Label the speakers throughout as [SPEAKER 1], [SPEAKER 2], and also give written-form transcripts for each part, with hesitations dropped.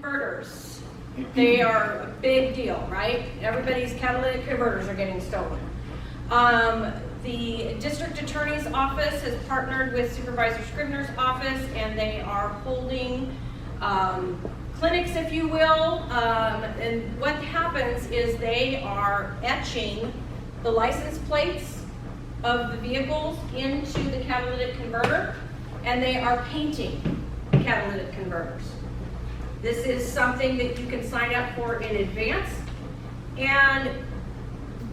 [SPEAKER 1] converters. They are a big deal, right? Everybody's catalytic converters are getting stolen. The district attorney's office has partnered with Supervisor Scribner's office, and they are holding clinics, if you will. And what happens is they are etching the license plates of the vehicles into the catalytic converter, and they are painting the catalytic converters. This is something that you can sign up for in advance, and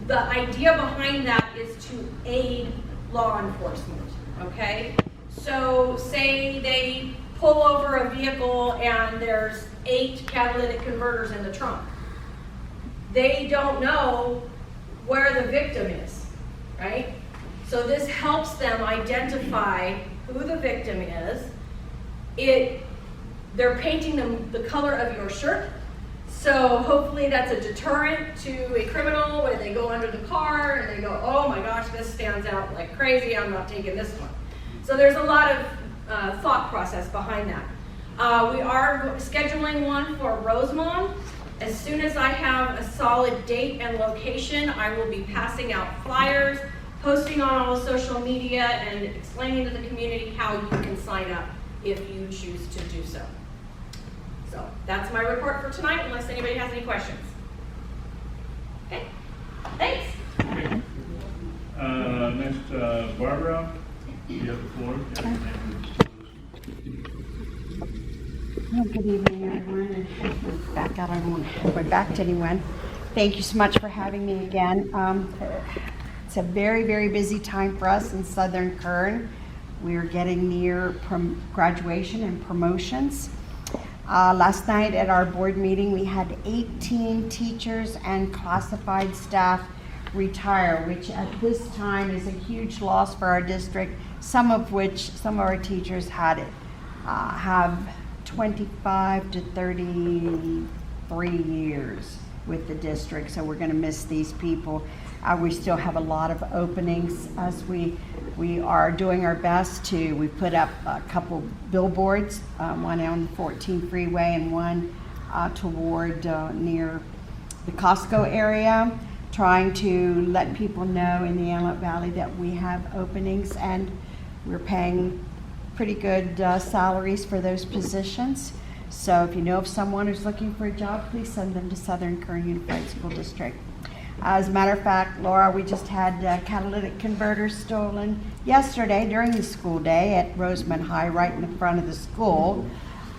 [SPEAKER 1] the idea behind that is to aid law enforcement, okay? So say they pull over a vehicle and there's 8 catalytic converters in the trunk. They don't know where the victim is, right? So this helps them identify who the victim is. They're painting them the color of your shirt. So hopefully that's a deterrent to a criminal when they go under the car and they go, oh my gosh, this stands out like crazy, I'm not taking this one. So there's a lot of thought process behind that. We are scheduling one for Rosemont. As soon as I have a solid date and location, I will be passing out flyers, posting on all social media, and explaining to the community how you can sign up if you choose to do so. So that's my report for tonight, unless anybody has any questions. Okay, thanks.
[SPEAKER 2] Okay. Next, Barbara, you have the floor.
[SPEAKER 3] Well, good evening, everyone. Back out, I don't want to go back to anyone. Thank you so much for having me again. It's a very, very busy time for us in Southern Kern. We are getting near graduation and promotions. Last night at our board meeting, we had 18 teachers and classified staff retire, which at this time is a huge loss for our district, some of our teachers have 25 to 33 years with the district, so we're going to miss these people. We still have a lot of openings as we are doing our best we put up a couple billboards, one on the 14 freeway and one toward near the Costco area, trying to let people know in the Antelope Valley that we have openings, and we're paying pretty good salaries for those positions. So if you know of someone who's looking for a job, please send them to Southern Kern Unified School District. As a matter of fact, Laura, we just had catalytic converters stolen yesterday during the school day at Rosemont High, right in the front of the school,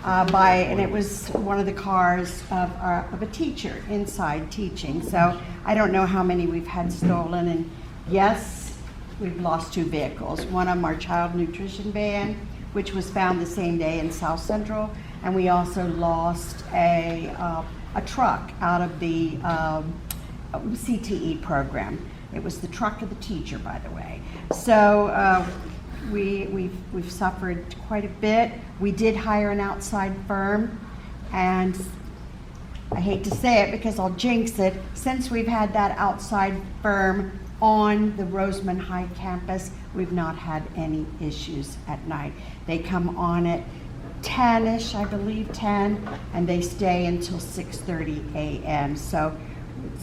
[SPEAKER 3] and it was one of the cars of a teacher inside teaching. So I don't know how many we've had stolen, and yes, we've lost 2 vehicles. One of them, our child nutrition van, which was found the same day in South Central, and we also lost a truck out of the CTE program. It was the truck of the teacher, by the way. So we've suffered quite a bit. We did hire an outside firm, and I hate to say it because I'll jinx it, since we've had that outside firm on the Rosemont High campus, we've not had any issues at night. They come on at 10-ish, I believe, 10, and they stay until 6:30 a.m. So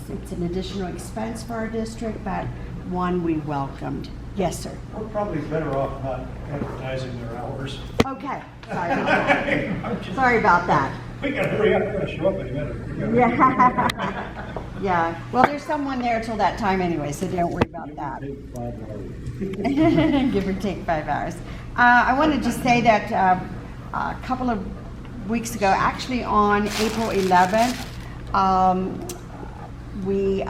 [SPEAKER 3] it's an additional expense for our district, but one we welcomed. Yes, sir.
[SPEAKER 4] We're probably better off not advertising their hours.
[SPEAKER 3] Okay. Sorry about that. Sorry about that.
[SPEAKER 4] We gotta hurry up, we're gonna show up in a minute.
[SPEAKER 3] Yeah. Yeah. Well, there's someone there till that time anyway, so don't worry about that. Give or take 5 hours. I want to just say that a couple of weeks ago, actually on April 11th, we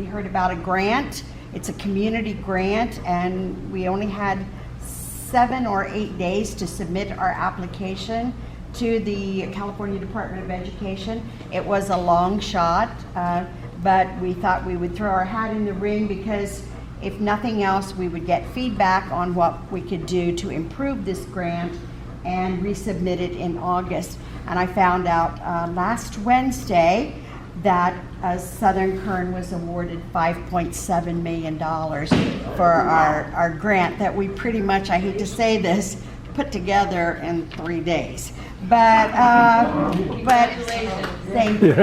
[SPEAKER 3] heard about a grant. It's a community grant, and we only had 7 or 8 days to submit our application to the California Department of Education. It was a long shot, but we thought we would throw our hat in the ring because if nothing else, we would get feedback on what we could do to improve this grant and resubmit it in August. And I found out last Wednesday that Southern Kern was awarded $5.7 million for our grant that we pretty much, I hate to say this, put together in 3 days. But thank you.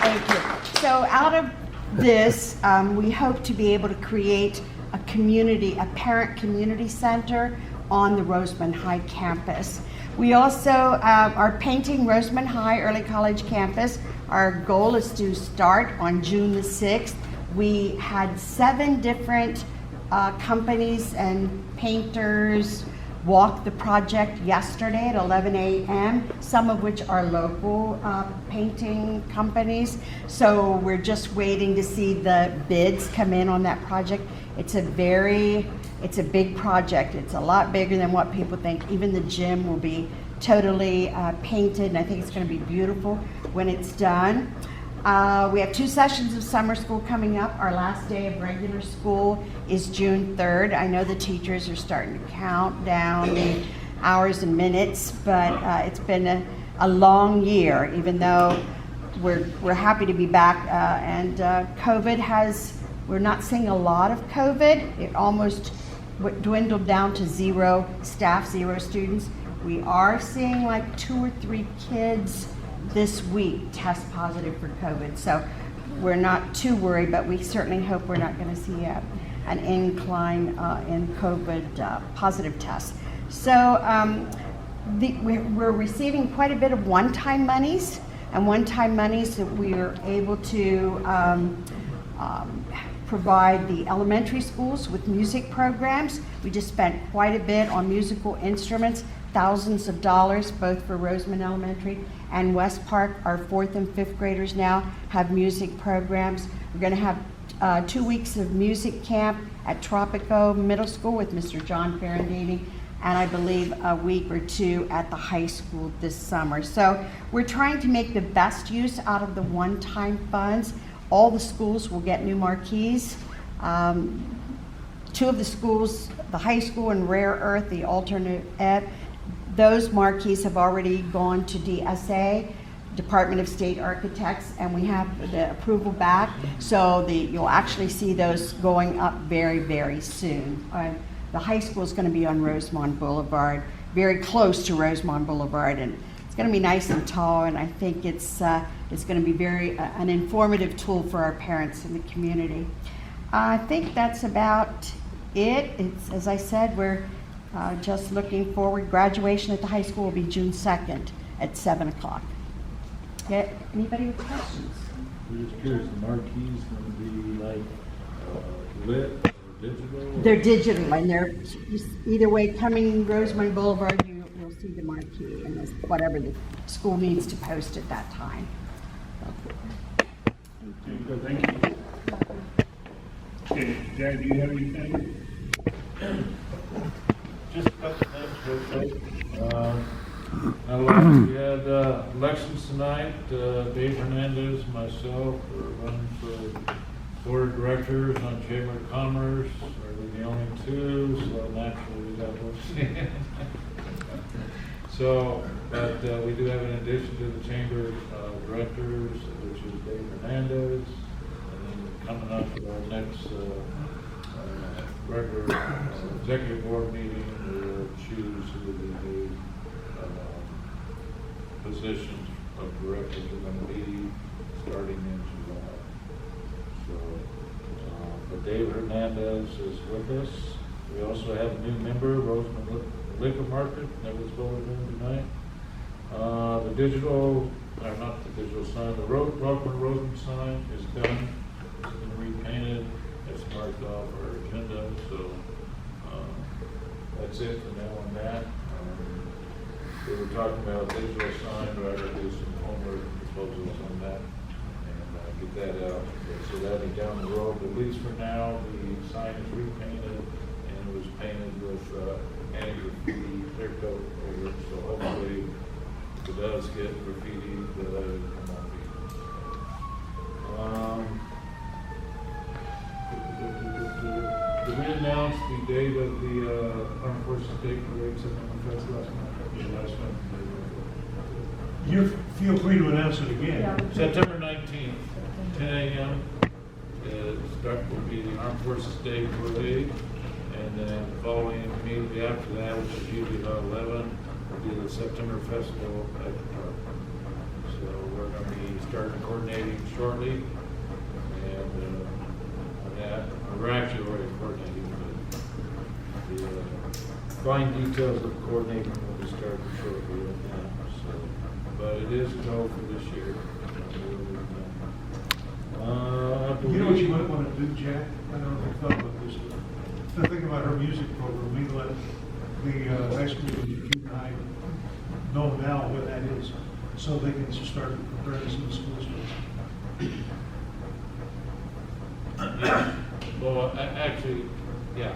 [SPEAKER 3] Thank you. So out of this, we hope to be able to create a parent community center on the Roseman High campus. We also are painting Roseman High Early College campus. Our goal is to start on June the 6th. We had 7 different companies and painters walk the project yesterday at 11 a.m., some of which are local painting companies. So we're just waiting to see the bids come in on that project. It's a big project. It's a lot bigger than what people think. Even the gym will be totally painted, and I think it's going to be beautiful when it's done. We have 2 sessions of summer school coming up. Our last day of regular school is June 3rd. I know the teachers are starting to count down the hours and minutes, but it's been a long year, even though we're happy to be back. And COVID we're not seeing a lot of COVID. It almost dwindled down to 0 staff, 0 students. We are seeing like 2 or 3 kids this week test positive for COVID. So we're not too worried, but we certainly hope we're not going to see an incline in COVID positive tests. So we're receiving quite a bit of one-time monies, and one-time monies that we are able to provide the elementary schools with music programs. We just spent quite a bit on musical instruments, thousands of dollars, both for Roseman Elementary and West Park. Our 4th and 5th graders now have music programs. We're going to have 2 weeks of music camp at Tropico Middle School with Mr. John Ferrandini, and I believe a week or 2 at the high school this summer. So we're trying to make the best use out of the one-time funds. All the schools will get new marquees. 2 of the schools, the high school and Rare Earth, the alternate ed, those marquees have already gone to DSA, Department of State Architects, and we have the approval back. So you'll actually see those going up very, very soon. The high school is going to be on Rosemont Boulevard, very close to Rosemont Boulevard, and it's going to be nice and tall, and I think it's going to be an informative tool for our parents in the community. I think that's about it. It's, as I said, we're just looking forward. Graduation at the high school will be June 2nd at 7 o'clock. Yeah, anybody with questions?
[SPEAKER 5] I'm just curious, the marquee's going to be like lit or digital?
[SPEAKER 3] They're digital, and they're either way coming Rosemont Boulevard, you'll see the marquee and whatever the school needs to post at that time.
[SPEAKER 2] Thank you. Okay, Jack, do you have anything?
[SPEAKER 5] Just a couple things real quick. We had elections tonight. Dave Hernandez, myself, are running for board of directors on Chamber of Commerce. We're the only 2, so naturally we got votes. So, but we do have an addition to the Chamber of Directors, which is Dave Hernandez. And then coming up for our next regular executive board meeting, we'll choose who the new positions of directors are going to be starting in July. So, but Dave Hernandez is with us. We also have a new member, Roseman Liquor Market, that was voted in tonight. The digital, or not the digital sign, the Roseman sign is done. It's been repainted. It's marked off our agenda, so that's it for now on that. We were talking about digital sign, but I gotta do some homework proposals on that and get that out. So that'll be down the road, but at least for now, the sign is repainted and it was painted with anti-graffiti clear coat over it. So hopefully, if it does get graffiti, that it will come off easy. Did we announce the date of the Armed Forces Day Parade September Fest last month?
[SPEAKER 4] You feel free to announce it again.
[SPEAKER 5] September 19th, 10 a.m. Start will be the Armed Forces Day Parade, And then the following immediately after that, which is usually about 11, will be the September Festival at the park. So we're going to be starting coordinating shortly. And on that, we're actually already coordinating, but the fine details of coordinating will be starting shortly right now. So, but it is a goal for this year. I
[SPEAKER 4] You know what you
[SPEAKER 5] believe-
[SPEAKER 4] might want to do, Jack? I don't know if you thought about this, but think about our music program. We let the high school and junior high know now what that is, so they can start preparing some schools.
[SPEAKER 5] Well, actually, yeah,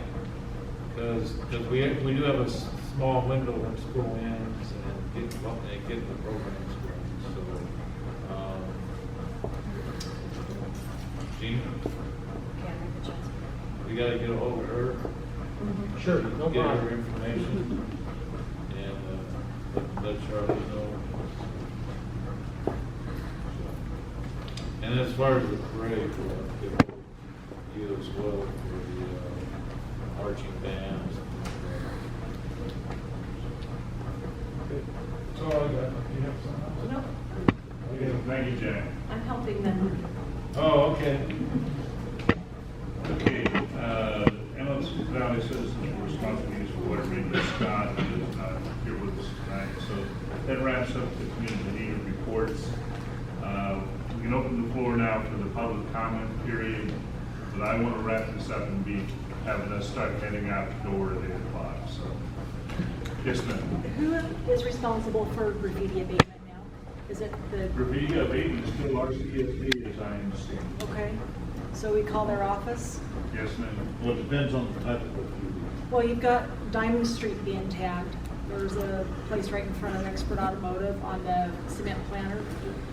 [SPEAKER 5] because we do have a small window when school ends and get the programs going, so. Jean, we gotta get a hold of her.
[SPEAKER 6] Sure, no
[SPEAKER 5] Get her
[SPEAKER 6] problem.
[SPEAKER 5] information and let Charlie know. And as far as the parade, we'll get you as well for the marching bands. Good. That's all I got. You have something else?
[SPEAKER 1] No,
[SPEAKER 2] Okay, thank you, Jack.
[SPEAKER 1] I'm helping them.
[SPEAKER 5] Oh, okay.
[SPEAKER 2] Okay, Emmons Valley Citizens Responsibilities for Water Meeting, Scott is not here with us tonight, so that wraps up the community meeting reports. We can open the floor now for the public comment period, but I want to wrap this up and be having us start heading out the door at 8 o'clock, so. Yes, ma'am.
[SPEAKER 7] Who is responsible for graffiti abatement now? Is it the,
[SPEAKER 2] Graffiti abatement is still RCSD, as I understand.
[SPEAKER 7] okay, so we call their office?
[SPEAKER 2] Yes, ma'am.
[SPEAKER 5] Well, it depends on the type of graffiti.
[SPEAKER 7] Well, you've got Diamond Street being tagged. There's a place right in front of Expert Automotive on the cement planter.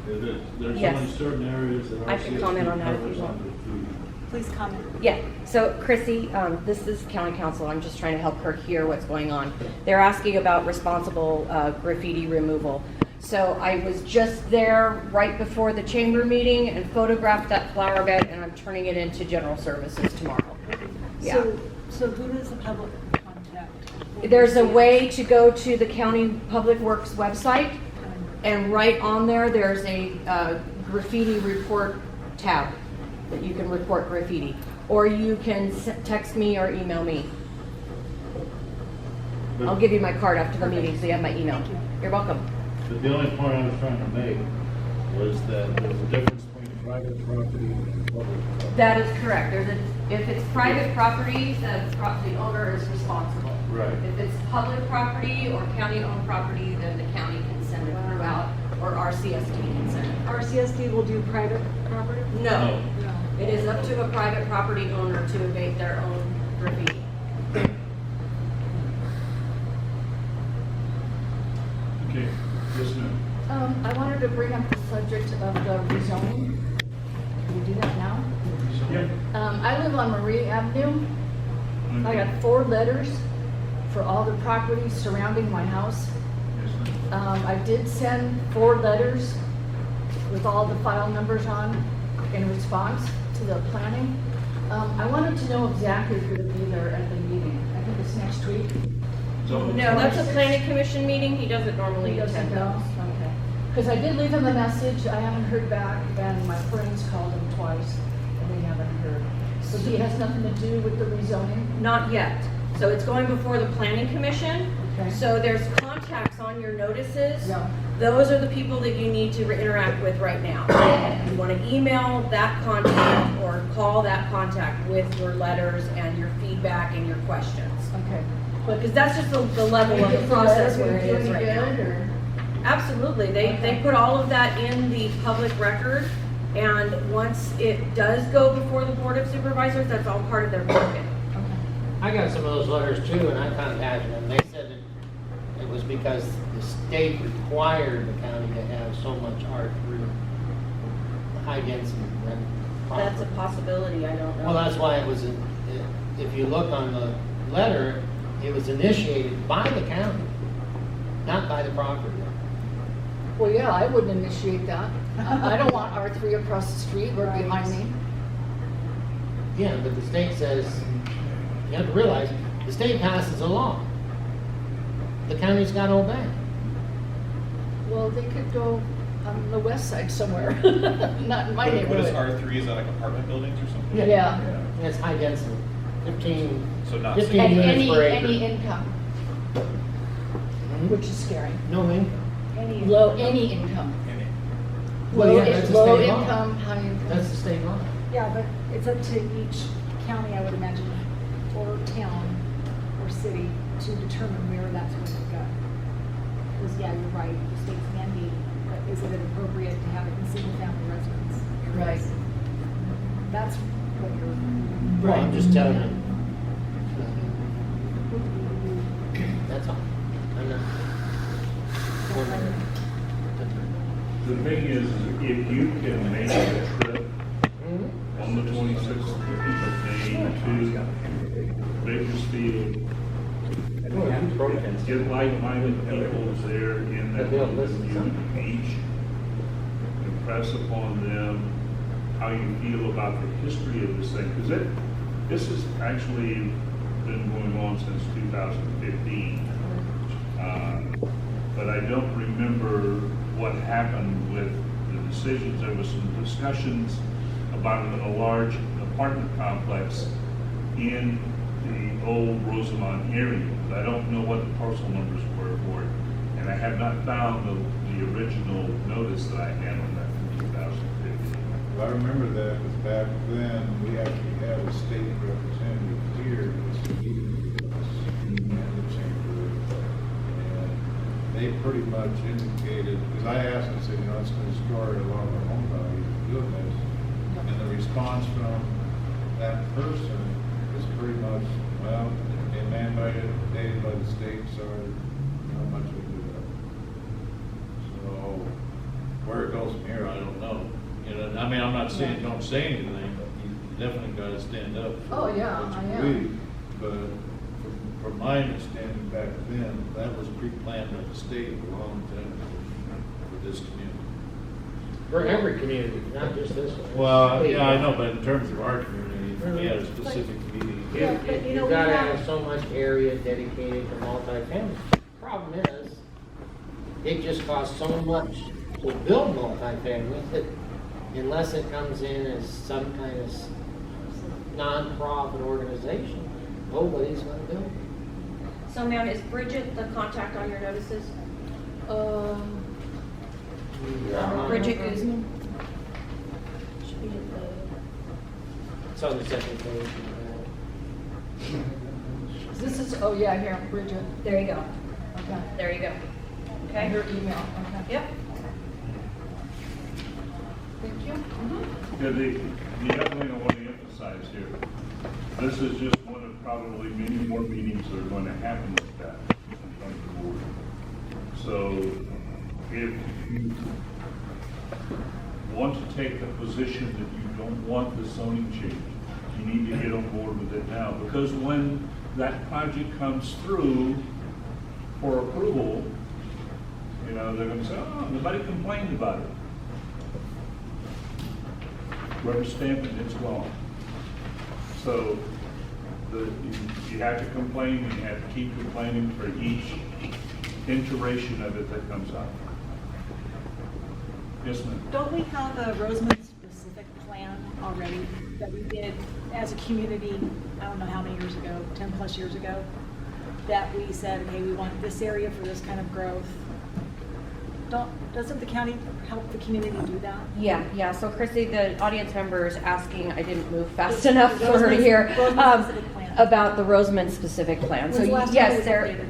[SPEAKER 5] There's
[SPEAKER 8] Yes.
[SPEAKER 5] only certain areas that
[SPEAKER 8] I can comment on that if you
[SPEAKER 5] covers
[SPEAKER 8] want.
[SPEAKER 5] on graffiti.
[SPEAKER 7] Please comment.
[SPEAKER 8] Yeah, so Chrissy, this is county council, I'm just trying to help her hear what's going on. They're asking about responsible graffiti removal. So I was just there right before the chamber meeting and photographed that flower bed, and I'm turning it into general services tomorrow. Yeah.
[SPEAKER 7] So who does the public contact?
[SPEAKER 8] There's a way to go to the county public works website, and right on there, there's a graffiti report tab that you can report graffiti. Or you can text me or email me. I'll give you my card after the meeting, so you have my email.
[SPEAKER 7] Thank you.
[SPEAKER 8] You're welcome.
[SPEAKER 5] But the only point I was trying to make was that there's a difference between private property and public property.
[SPEAKER 8] That is correct. If it's private property, the owner is responsible.
[SPEAKER 5] Right.
[SPEAKER 8] If it's public property or county-owned property, then the county can send it throughout, or RCSD can send it.
[SPEAKER 7] RCSD will do private property?
[SPEAKER 8] No,
[SPEAKER 7] No.
[SPEAKER 8] it is up to a private property owner to abate their own graffiti.
[SPEAKER 2] Okay, yes, ma'am.
[SPEAKER 9] I wanted to bring up the subject of the rezoning. Can we do that now?
[SPEAKER 2] Yep.
[SPEAKER 9] I live on Marie Avenue. I got 4 letters for all the properties surrounding my house.
[SPEAKER 2] Yes, ma'am.
[SPEAKER 9] I did send 4 letters with all the file numbers on in response to the planning. I wanted to know exactly who to be there at the meeting. I think it's next week.
[SPEAKER 2] So,
[SPEAKER 8] No, that's a planning commission meeting. He doesn't normally
[SPEAKER 9] He doesn't
[SPEAKER 8] attend
[SPEAKER 9] go?
[SPEAKER 8] those.
[SPEAKER 9] Okay. Because I did leave him a message, I haven't heard back, and my friends called him twice, and they haven't heard. So he has nothing to do with the rezoning?
[SPEAKER 8] Not yet. So it's going before the planning commission.
[SPEAKER 9] Okay.
[SPEAKER 8] So there's contacts on your notices.
[SPEAKER 9] Yeah.
[SPEAKER 8] Those are the people that you need to interact with right now. You want to email that contact or call that contact with your letters and your feedback and your questions.
[SPEAKER 9] Okay.
[SPEAKER 8] Because that's just the level of the process where it is right now. Absolutely. They put all of that in the public record. And once it does go before the Board of Supervisors, that's all part of their packet.
[SPEAKER 6] I got some of those letters too, and I contacted them. They said it was because the state required the county to have so much R3 high density rent property.
[SPEAKER 8] That's a possibility. I don't know.
[SPEAKER 6] Well, that's why it was, if you look on the letter, it was initiated by the county, not by the property.
[SPEAKER 9] Well, yeah, I wouldn't initiate that. I don't want R3 across the street or behind me.
[SPEAKER 6] Yeah, but the state says, you have to realize, The state passes a law. The county's got to obey.
[SPEAKER 9] Well, they could go on the west side somewhere, not in my
[SPEAKER 10] What is
[SPEAKER 9] neighborhood.
[SPEAKER 10] R3, is that like apartment buildings or something?
[SPEAKER 9] Yeah.
[SPEAKER 6] And it's high density, 15,
[SPEAKER 10] So not
[SPEAKER 6] 15
[SPEAKER 9] And
[SPEAKER 6] units per acre.
[SPEAKER 9] any income,
[SPEAKER 6] Hmm?
[SPEAKER 9] which is scary.
[SPEAKER 6] No income.
[SPEAKER 9] Any income.
[SPEAKER 10] Any.
[SPEAKER 6] Well, yeah, that's a
[SPEAKER 9] Low
[SPEAKER 6] state law.
[SPEAKER 9] income, high income.
[SPEAKER 6] That's the state law.
[SPEAKER 7] Yeah, but it's up to each county, I would imagine, or town, or city, to determine where that's going to go. Because, yeah, you're right, the state's mandating, but is it appropriate to have it in single-family residence
[SPEAKER 9] Right.
[SPEAKER 7] areas? That's what you're.
[SPEAKER 6] Well, I'm just telling you. That's all. I'm not.
[SPEAKER 2] The thing is, if you can make a trip
[SPEAKER 6] Mhm.
[SPEAKER 2] on the 26th of May to Bakersfield, get like-minded people there in that community each, impress upon them how you feel about the history of this thing, because this has actually been going on since 2015. But I don't remember what happened with the decisions. There was some discussions about a large apartment complex in the old Rosamond area. But I don't know what the parcel numbers were for it. And I have not found the original notice that I had on that from 2015.
[SPEAKER 5] Well, I remember that, because back then, we actually had a state representative here, was meeting with us and the chamber. And they pretty much indicated, because I asked them, I said, it's going to destroy a lot of our home values doing this. And the response from that person was pretty much, well, they mandated by the state, sorry, not much we do that. So, where it goes from here, I don't know. I mean, I'm not saying don't say anything, but you definitely gotta stand up. for
[SPEAKER 9] Oh, yeah,
[SPEAKER 5] what you
[SPEAKER 9] I am.
[SPEAKER 5] believe. But from my understanding back then, that was pre-planned by the state a long time ago for this community.
[SPEAKER 6] For every community, not just this one.
[SPEAKER 5] Well, yeah, I know, but in terms of our community, we had a specific meeting.
[SPEAKER 7] Yeah, but you know,
[SPEAKER 6] You've got to
[SPEAKER 7] we
[SPEAKER 6] have
[SPEAKER 7] have-
[SPEAKER 6] so much area dedicated for multifamily. Problem is, it just costs so much to build multifamily that unless it comes in as some kind of non-profit organization, nobody's going to build it.
[SPEAKER 1] So ma'am, is Bridget the contact on your notices? Bridget Guzman? Should be at the.
[SPEAKER 6] It's on the second page.
[SPEAKER 9] This is, oh yeah, here, Bridget.
[SPEAKER 1] There you go.
[SPEAKER 9] Okay.
[SPEAKER 1] There you go.
[SPEAKER 9] And
[SPEAKER 1] Okay?
[SPEAKER 9] her email, okay.
[SPEAKER 1] Yep.
[SPEAKER 9] Thank you.
[SPEAKER 2] The other thing I want to emphasize here, this is just one of probably many more meetings that are going to happen with that in front of the board. So if you want to take the position that you don't want the zoning change, you need to get on board with it now, because when that project comes through for approval, they're going to say, oh, nobody complained about it. Rubber stamp and it's gone. So you have to complain, and you have to keep complaining for each iteration of it that comes up. Yes, ma'am.
[SPEAKER 7] Don't we have a Rosamond-specific plan already that we did as a community, I don't know how many years ago, 10-plus years ago, that we said, okay, we want this area for this kind of growth? Doesn't the county help the community do that?
[SPEAKER 8] Yeah, so Chrissy, the audience member is asking, I didn't move fast enough for her to
[SPEAKER 7] Rosamond's-
[SPEAKER 8] hear,
[SPEAKER 7] Rosamond's specific plan.
[SPEAKER 8] about the Rosamond specific plan.
[SPEAKER 7] When's
[SPEAKER 8] So
[SPEAKER 7] the last time
[SPEAKER 8] yes,
[SPEAKER 7] it was
[SPEAKER 8] there,
[SPEAKER 7] updated?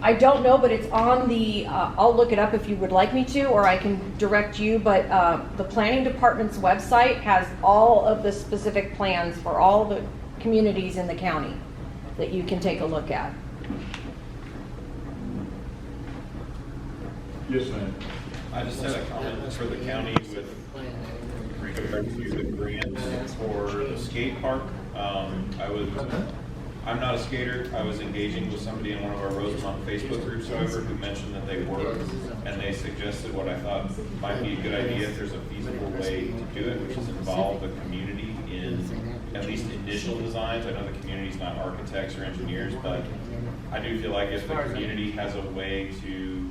[SPEAKER 8] I don't know, but it's on the, I'll look it up if you would like me to, or I can direct you, but the planning department's website has all of the specific plans for all the communities in the county that you can take a look at.
[SPEAKER 2] Yes, ma'am.
[SPEAKER 10] I just had a comment for the county with regard to the grants for the skate park. I'm not a skater. I was engaging with somebody in one of our Rosamond Facebook groups, however, who mentioned that they were, and they suggested what I thought might be a good idea if there's a feasible way to do it, which is involve the community in at least initial designs. I know the community's not architects or engineers, but I do feel like if the community has a way to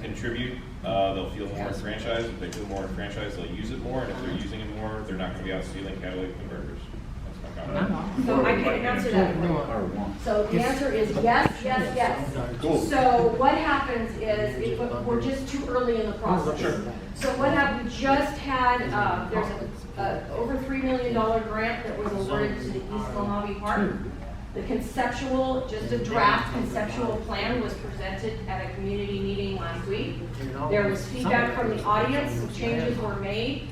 [SPEAKER 10] contribute, they'll feel more enfranchised. If they feel more enfranchised, they'll use it more, and if they're using it more, they're not gonna be out stealing catalytic converters. That's my comment.
[SPEAKER 8] So I can answer that for you. So the answer is yes, yes, yes.
[SPEAKER 10] Cool.
[SPEAKER 8] So what happens is, we're just too early in the process.
[SPEAKER 10] Sure.
[SPEAKER 8] So what happened, we just had, there's a over $3 million grant that was awarded to the East Mojave Park. The conceptual, just a draft conceptual plan was presented at a community meeting last week. There was feedback from the audience, some changes were made.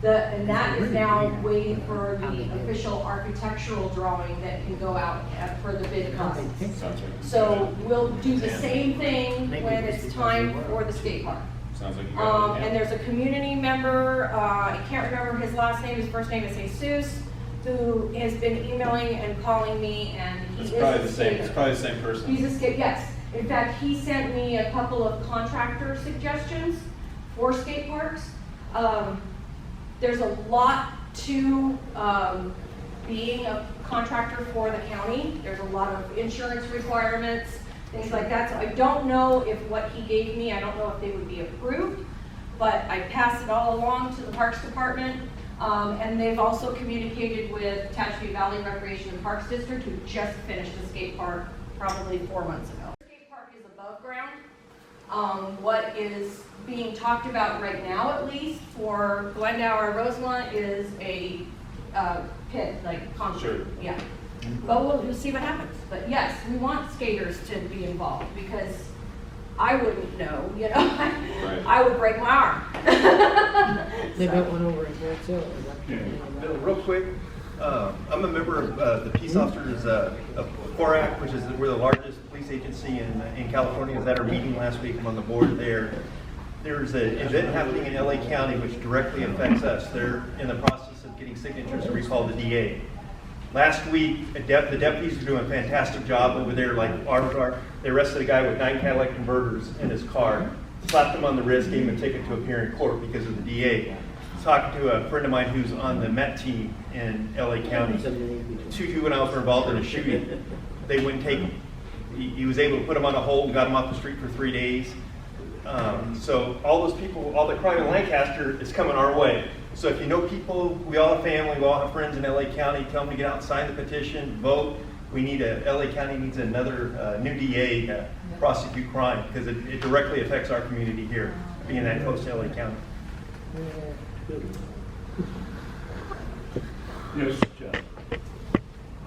[SPEAKER 8] And that is now waiting for the official architectural drawing that can go out for the bid process.
[SPEAKER 10] Sounds like.
[SPEAKER 8] So we'll do the same thing when it's time for the skate park.
[SPEAKER 10] Sounds like you got it.
[SPEAKER 8] And there's a community member, I can't remember his last name, his first name is Jesus, who has been emailing and calling me, and he is
[SPEAKER 10] It's probably
[SPEAKER 8] a
[SPEAKER 10] the same, it's
[SPEAKER 8] skater.
[SPEAKER 10] probably the same person.
[SPEAKER 8] He's a skate, yes. In fact, he sent me a couple of contractor suggestions for skate parks. There's a lot to being a contractor for the county. There's a lot of insurance requirements, things like that. So I don't know if what he gave me, I don't know if they would be approved, but I passed it all along to the Parks Department. And they've also communicated with Tehachapi Valley Recreation and Parks District, who just finished the skate park probably 4 months ago. The skate park is above ground. What is being talked about right now, at least, for Glendower, Rosemont, is a pit, like concrete.
[SPEAKER 10] Sure.
[SPEAKER 8] Yeah. But we'll see what happens. But yes, we want skaters to be involved, because I wouldn't know, you know?
[SPEAKER 10] Right.
[SPEAKER 8] I would break my arm.
[SPEAKER 6] They got one over in there too.
[SPEAKER 11] Bill, real quick, I'm a member of the Peace Officers of CORAC, which is we're the largest police agency in California. I was at our meeting last week. I'm on the board there. There's an event happening in LA County which directly affects us. They're in the process of getting signatures to recall the DA. Last week, the deputies are doing a fantastic job over there. Like they arrested a guy with 9 catalytic converters in his car, slapped him on the wrist, gave him a ticket to appear in court because of the DA. Talking to a friend of mine who's on the Met team in LA County. 2 juveniles were involved in a shooting. They wouldn't take him. He was able to put him on a hold and got him off the street for 3 days. So all those people, all the crime in Lancaster is coming our way. So if you know people, we all have family, we all have friends in LA County, tell them to get out and sign the petition, vote. We need LA County needs another new DA to prosecute crime, because it directly affects our community here, being that close to LA County.
[SPEAKER 2] Yes, Jeff.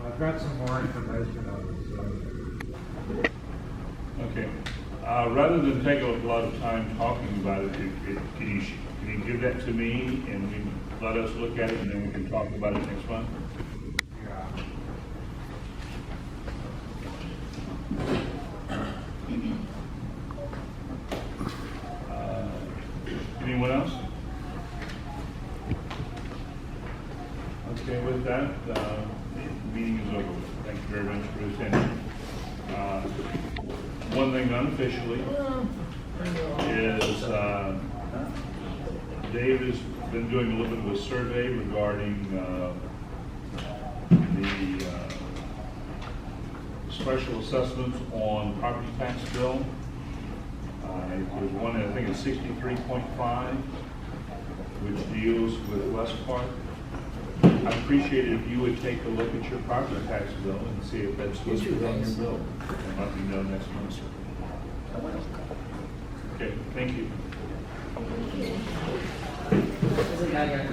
[SPEAKER 12] I've got some more information on this.
[SPEAKER 2] Okay. Rather than take a lot of time talking about it, can you give that to me and let us look at it, and then we can talk about it next month? Anyone else? Okay, with that, the meeting is over. Thank you very much for attending. One thing unofficially is Dave has been doing a little bit of a survey regarding the special assessments on property tax bill. There's one, I think it's 63.5, which deals with West Park. I appreciate it if you would take a look at your property tax bill and see if that's listed on your bill. And let me know next month. Okay, thank you.
[SPEAKER 6] There's a guy here.